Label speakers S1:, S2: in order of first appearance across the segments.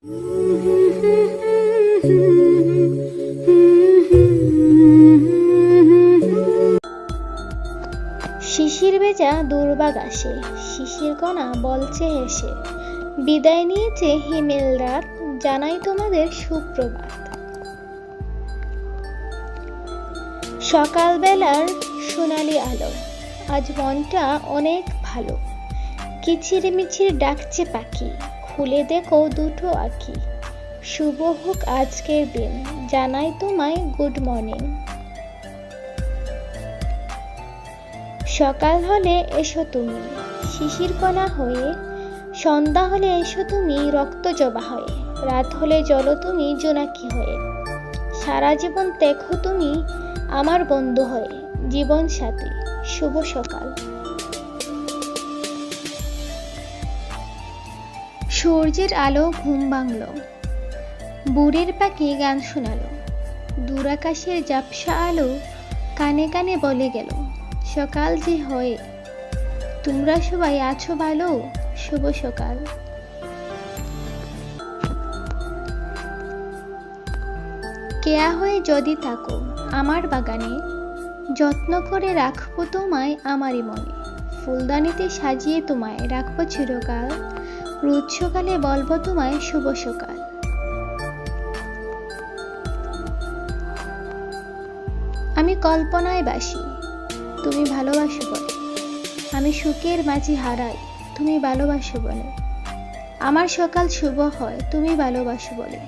S1: শিশির ভেজা দুর্বাগ আসে, শিশির কণা বলছে হেসে, বিদায় নিয়েছে হিমেল রাত, জানাই তোমাদের সুপ্রভাত। সকালবেলার সোনালি আলো, আজ মনটা অনেক ভালো। কিচিরমিচির ডাকছে পাখি, খুলে দেখো দুটো আঁখি। শুভ হোক আজকের দিন, জানাই তোমায় গুড মর্নিং। সকাল হলে এসো তুমি শিশির কণা হয়ে, সন্ধ্যা হলে এসো তুমি রক্ত জবা হয়ে, রাত হলে জ্বলো তুমি জোনাকি হয়ে, সারা জীবন দেখো তুমি আমার বন্ধু হয়ে, জীবন সাথী। শুভ সকাল। সূর্যের আলো ঘুম ভাঙলো, বুড়ির পাখি গান শোনালো, দূরাকাশের ঝাপসা আলো কানে কানে বলে গেল, সকাল যে হয়ে তোমরা সবাই আছো ভালো। শুভ সকাল। কেয়া হয়ে যদি থাকো আমার বাগানে, যত্ন করে রাখবো তোমায় আমারই মনে, ফুলদানিতে সাজিয়ে তোমায় রাখবো চিরকাল, রোজ সকালে বলবো তোমায় শুভ সকাল। আমি কল্পনায় বাসি, তুমি ভালোবাসো বলে, আমি সুখের মাঝে হারাই, তুমি ভালোবাসো বলে, আমার সকাল শুভ হয় তুমি ভালোবাসো বলে,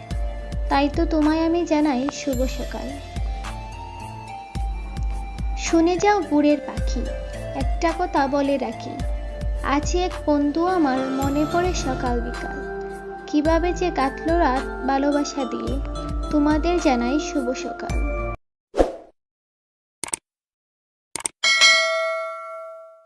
S1: তাই তো তোমায় আমি জানাই শুভ সকাল। শুনে যাও বুড়ের পাখি, একটা কথা বলে রাখি, আছে এক বন্ধু আমার মনে পড়ে সকাল বিকাল, কিভাবে যে কাটলো রাত ভালোবাসা দিয়ে, তোমাদের জানাই শুভ সকাল।